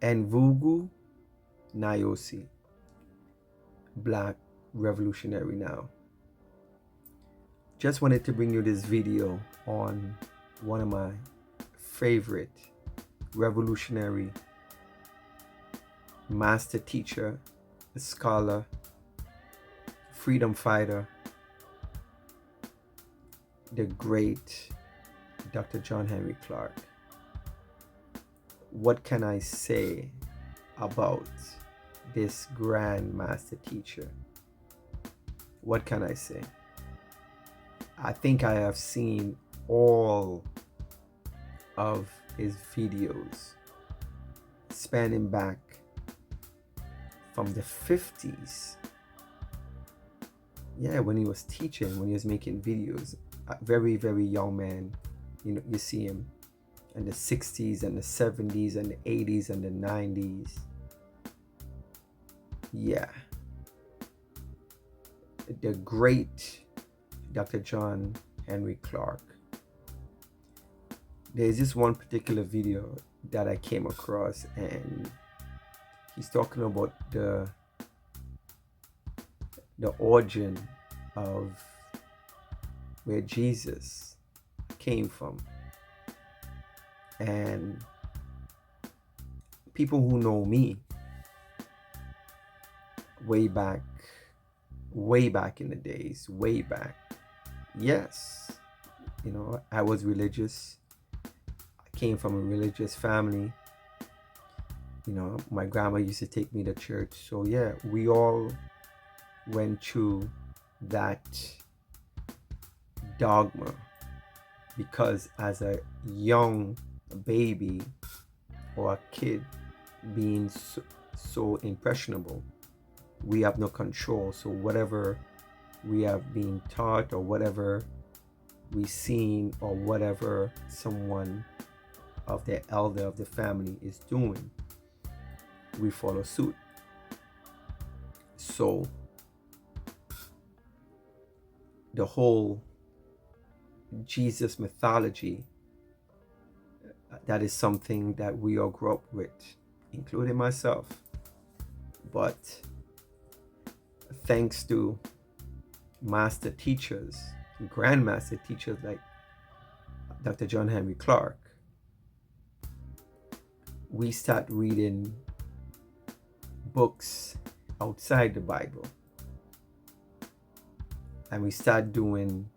Nvugu Nayosi, Black Revolutionary Now. Just wanted to bring you this video on one of my favorite revolutionary master teacher, scholar, freedom fighter, the great Dr. John Henry Clarke. What can I say about this grand master teacher? What can I say? I think I have seen all of his videos spanning back from the 50s. Yeah, when he was teaching, when he was making videos, a very, very young man. You know, you see him in the 60s and the 70s and the 80s and the 90s. Yeah. The great Dr. John Henry Clarke. There's this one particular video that I came across, and he's talking about the origin of where Jesus came from. And people who know me way back in the days, way back, yes, you know, I was religious. I came from a religious family. You know, my grandma used to take me to church. So yeah, we all went through that dogma, because as a young baby or a kid, being so impressionable, we have no control. So whatever we have been taught, or whatever we seen, or whatever someone of the elder of the family is doing, we follow suit. So the whole Jesus mythology, that is something that we all grew up with, including myself. But thanks to master teachers, grandmaster teachers like Dr. John Henry Clarke, we start reading books outside the Bible, and we start doing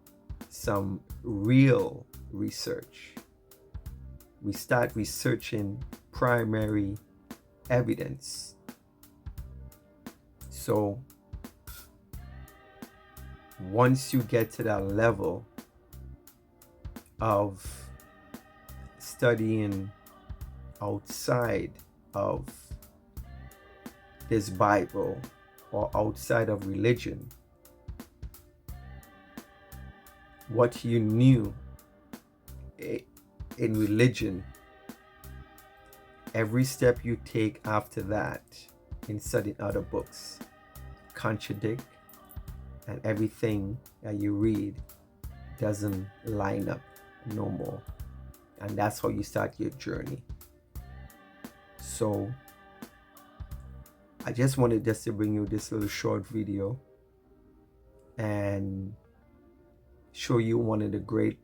some real research. We start researching primary evidence. So once you get to that level of studying outside of this Bible, or outside of religion, what you knew in religion, every step you take after that in studying other books contradict, and everything that you read doesn't line up no more. And that's how you start your journey. So I just wanted to bring you this little short video and show you one of the great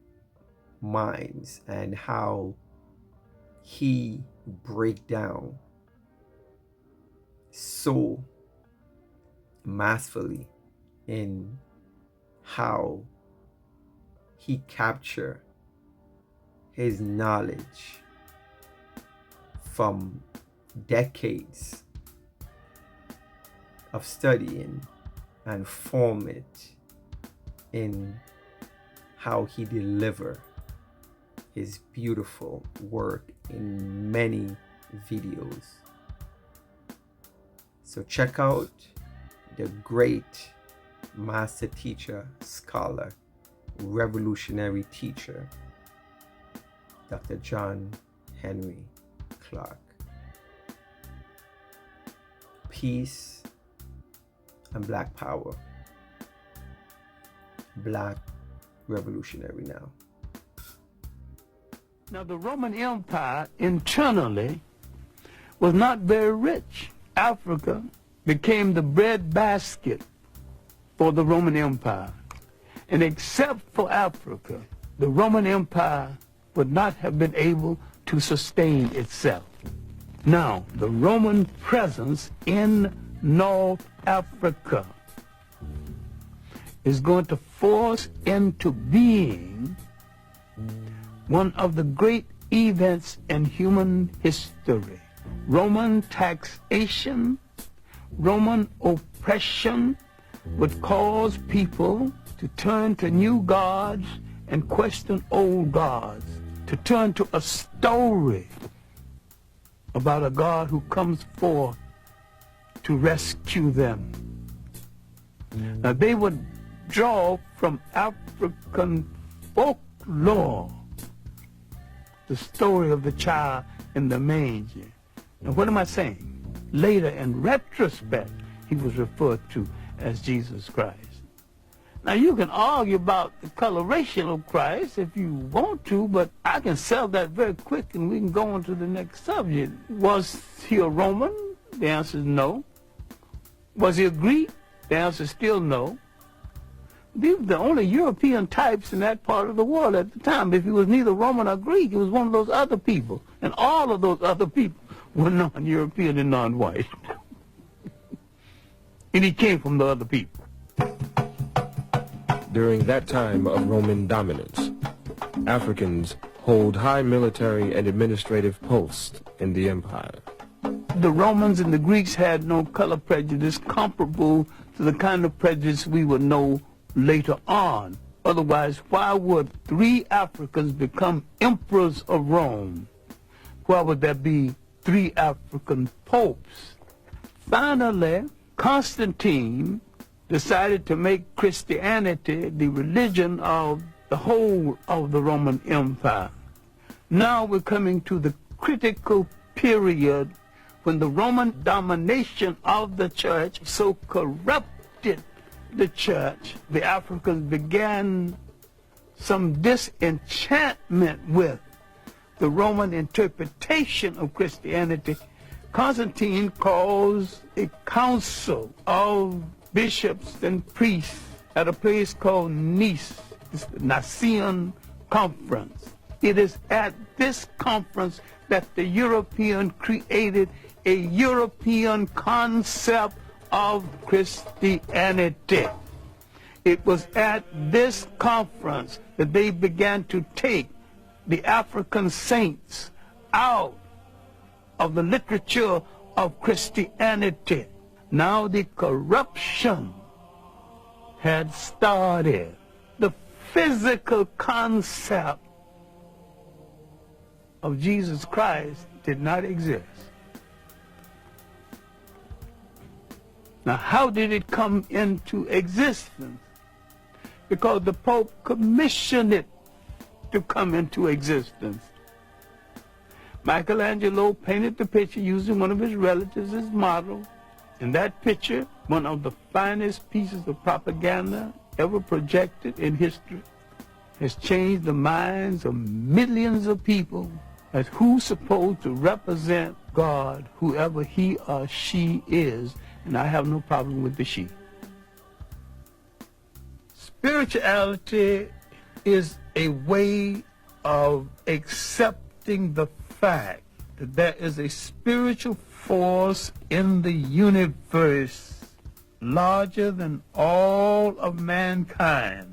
minds and how he break down so masterfully in how he capture his knowledge from decades of studying and form it in how he deliver his beautiful work in many videos. So check out the great master teacher, scholar, revolutionary teacher, Dr. John Henry Clarke. Peace and Black Power. Black Revolutionary Now. Now, the Roman Empire internally was not very rich. Africa became the breadbasket for the Roman Empire. And except for Africa, the Roman Empire would not have been able to sustain itself. Now, the Roman presence in North Africa is going to force into being one of the great events in human history. Roman taxation, Roman oppression would cause people to turn to new gods and question old gods, to turn to a story about a God who comes forth to rescue them. Now, they would draw from African folklore the story of the child in the manger. Now, what am I saying? Later, in retrospect, he was referred to as Jesus Christ. Now, you can argue about the coloration of Christ if you want to, but I can sell that very quick and we can go on to the next subject. Was he a Roman? The answer is no. Was he a Greek? The answer is still no. These were the only European types in that part of the world at the time. If he was neither Roman or Greek, he was one of those other people. And all of those other people were non-European and non-white. And he came from the other people. During that time of Roman dominance, Africans hold high military and administrative posts in the empire. The Romans and the Greeks had no color prejudice comparable to the kind of prejudice we would know later on. Otherwise, why would 3 Africans become emperors of Rome? Why would there be 3 African popes? Finally, Constantine decided to make Christianity the religion of the whole of the Roman Empire. Now we're coming to the critical period when the Roman domination of the church so corrupted the church, the Africans began some disenchantment with the Roman interpretation of Christianity. Constantine calls a council of bishops and priests at a place called Nice. It's the Nicene Conference. It is at this conference that the European created a European concept of Christianity. It was at this conference that they began to take the African saints out of the literature of Christianity. Now the corruption had started. The physical concept of Jesus Christ did not exist. Now, how did it come into existence? Because the Pope commissioned it to come into existence. Michelangelo painted the picture using one of his relatives as model. And that picture, one of the finest pieces of propaganda ever projected in history, has changed the minds of millions of people as who's supposed to represent God, whoever he or she is. And I have no problem with the she. Spirituality is a way of accepting the fact that there is a spiritual force in the universe larger than all of mankind.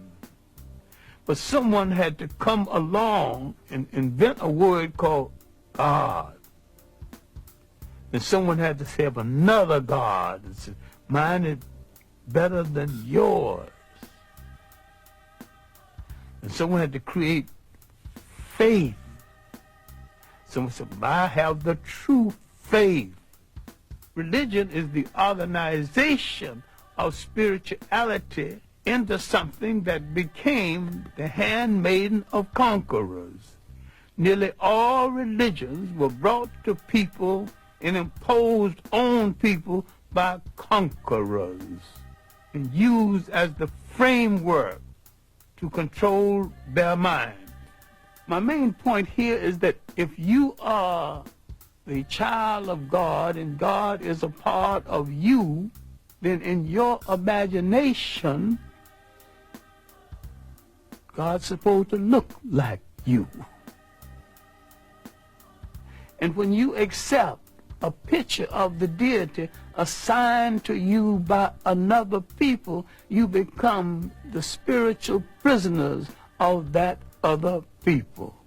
But someone had to come along and invent a word called God. And someone had to say of another God, and say, mine is better than yours. And someone had to create faith. Someone said, I have the true faith. Religion is the organization of spirituality into something that became the handmaiden of conquerors. Nearly all religions were brought to people and imposed on people by conquerors and used as the framework to control their mind. My main point here is that if you are the child of God and God is a part of you, then in your imagination, God's supposed to look like you. And when you accept a picture of the deity assigned to you by another people, you become the spiritual prisoners of that other people.